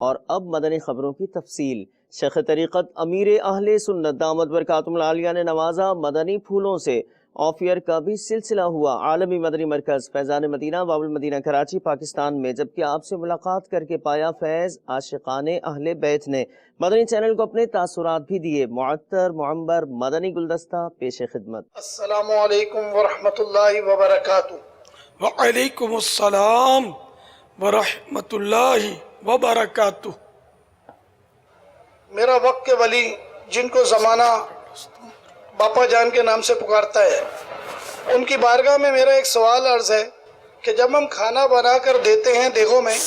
اور اب مدنی خبروں کی تفصیل۔ شیخ طریقت امیر اہل سنت دامت برکاتہم العالیہ نے نوازا، مدنی پھولوں سے آف ایئر کا بھی سلسلہ ہوا۔ عالمی مدنی مرکز فیضان مدینہ باب المدینہ کراچی پاکستان میں جبکہ آپ سے ملاقات کر کے پایا فیض عاشقان اہل بیت نے مدنی چینل کو اپنے تاثرات بھی دیے۔ معطر معمبر مدنی گلدستہ پیش خدمت۔ السلام علیکم ورحمۃ اللہ وبرکاتہ۔ وعلیکم السلام ورحمۃ اللہ وبرکاتہ۔ میرا وقت کے ولی جن کو زمانہ باپا جان کے نام سے پکارتا ہے، ان کی بارگاہ میں میرا ایک سوال عرض ہے کہ جب ہم کھانا بنا کر دیتے ہیں دیگوں میں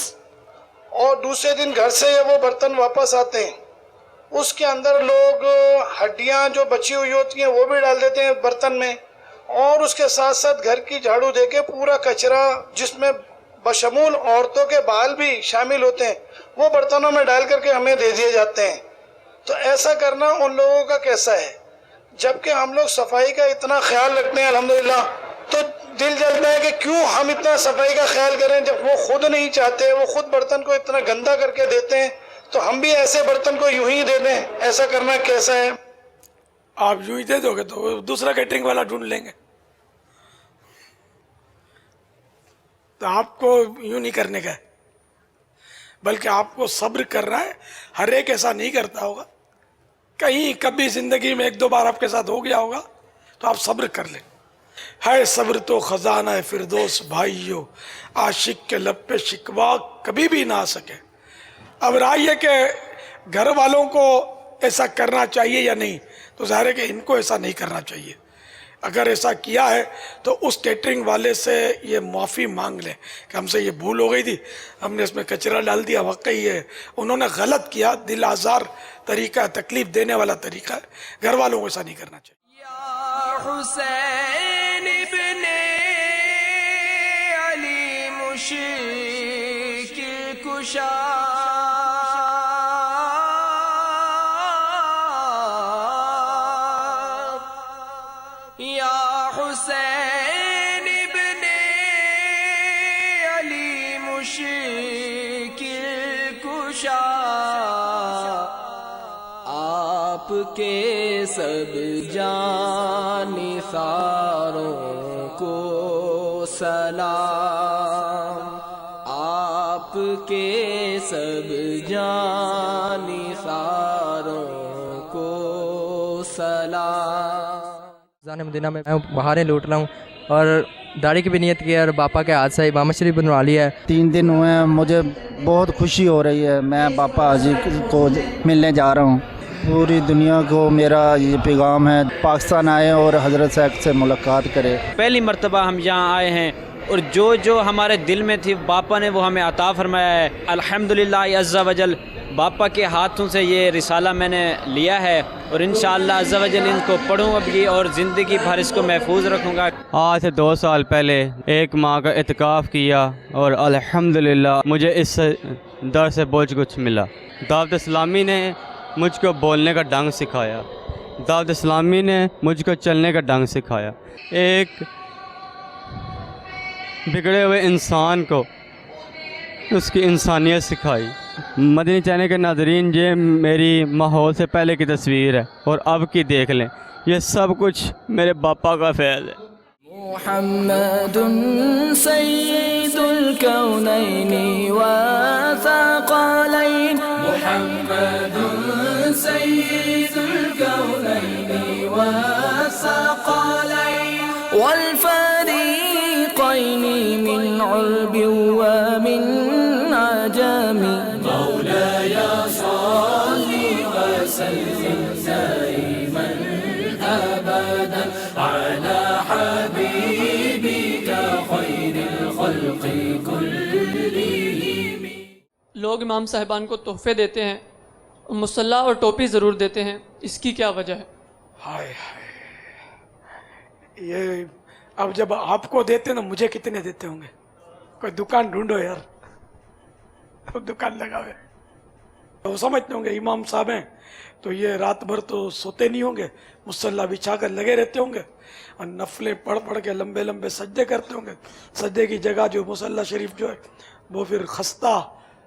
اور دوسرے دن گھر سے وہ برتن واپس آتے ہیں، اس کے اندر لوگ ہڈیاں جو بچی ہوئی ہوتی ہیں وہ بھی ڈال دیتے ہیں برتن میں، اور اس کے ساتھ ساتھ گھر کی جھاڑو دے کے پورا کچرا جس میں بشمول عورتوں کے بال بھی شامل ہوتے ہیں وہ برتنوں میں ڈال کر کے ہمیں دے دیے جاتے ہیں۔ تو ایسا کرنا ان لوگوں کا کیسا ہے؟ جبکہ ہم لوگ صفائی کا اتنا خیال رکھتے ہیں الحمدللہ، تو دل جلتا ہے کہ کیوں ہم اتنا صفائی کا خیال کریں جب وہ خود نہیں چاہتے، وہ خود برتن کو اتنا گندا کر کے دیتے ہیں، تو ہم بھی ایسے برتن کو یوں ہی دے دیں؟ ایسا کرنا کیسا ہے؟ آپ یوں ہی دے دو گے تو دوسرا کیٹرنگ والا ڈھونڈ لیں گے۔ تو آپ کو یوں نہیں کرنے کا ہے، بلکہ آپ کو صبر کرنا ہے۔ ہر ایک ایسا نہیں کرتا ہوگا، کہیں کبھی زندگی میں ایک دو بار آپ کے ساتھ ہو گیا ہوگا، تو آپ صبر کر لیں۔ ہے صبر تو خزانہ فردوس بھائیو، عاشق کے لب پہ شکوا کبھی بھی نہ آ سکے۔ اب رائے یہ کہ گھر والوں کو ایسا کرنا چاہیے یا نہیں، تو ظاہر ہے کہ ان کو ایسا نہیں کرنا چاہیے۔ اگر ایسا کیا ہے تو اس کیٹرنگ والے سے یہ معافی مانگ لیں کہ ہم سے یہ بھول ہو گئی تھی، ہم نے اس میں کچرا ڈال دیا، واقعی ہے انہوں نے غلط کیا، دل آزار طریقہ ہے، تکلیف دینے والا طریقہ ہے، گھر والوں کو ایسا نہیں کرنا چاہیے۔ یا حسین ابن علی مشکل کشا، یا حسین ابن علی مشکل کشا، آپ کے سب جانثاروں کو سلام، آپ کے سب جانثاروں کو سلام۔ فیضان مدینہ میں بہاریں لوٹ رہا ہوں اور داڑھی کی بھی نیت کی ہے، اور باپا کے ہاتھ سے امام شریف بنوا لیا ہے۔ 3 دن ہوئے ہیں، مجھے بہت خوشی ہو رہی ہے، میں باپا حاجی کو ملنے جا رہا ہوں۔ پوری دنیا کو میرا یہ پیغام ہے، پاکستان آئے اور حضرت صاحب سے ملاقات کرے۔ پہلی مرتبہ ہم یہاں آئے ہیں اور جو ہمارے دل میں تھی باپا نے وہ ہمیں عطا فرمایا ہے۔ الحمدللہ عز وجل باپا کے ہاتھوں سے یہ رسالہ میں نے لیا ہے، اور انشاءاللہ عز وجل ان کو پڑھوں ابھی اور زندگی بھر اس کو محفوظ رکھوں گا۔ آج سے 2 سال پہلے 1 ماہ کا اعتکاف کیا اور الحمدللہ مجھے اس در سے بہت کچھ ملا۔ دعوت اسلامی نے مجھ کو بولنے کا ڈھنگ سکھایا، دعوت اسلامی نے مجھ کو چلنے کا ڈھنگ سکھایا، ایک بگڑے ہوئے انسان کو اس کی انسانیت سکھائی۔ مدنی چینل کے ناظرین، یہ میری ماحول سے پہلے کی تصویر ہے اور اب کی دیکھ لیں، یہ سب کچھ میرے باپا کا فیض ہے۔ محمد سید الکونین والثقلین، محمد سید الکونین والثقلین والفریقین من عرب ومن عجم، مولاي صل وسلم دائما ابدا على حبيبك خير الخلق كلهم۔ لوگ امام صاحبان کو تحفے دیتے ہیں، مصلی اور ٹوپی ضرور دیتے ہیں، اس کی کیا وجہ ہے؟ ہائے ہائے، یہ اب جب آپ کو دیتے نا، مجھے کتنے دیتے ہوں گے؟ کوئی دکان ڈھونڈو یار، دکان لگاوے۔ وہ سمجھتے ہوں گے امام صاحب ہیں تو یہ رات بھر تو سوتے نہیں ہوں گے، مصلی بچھا کر لگے رہتے ہوں گے اور نفلیں پڑھ پڑھ کے لمبے لمبے سجدے کرتے ہوں گے۔ سجدے کی جگہ جو مصلی شریف جو ہے وہ پھر خستہ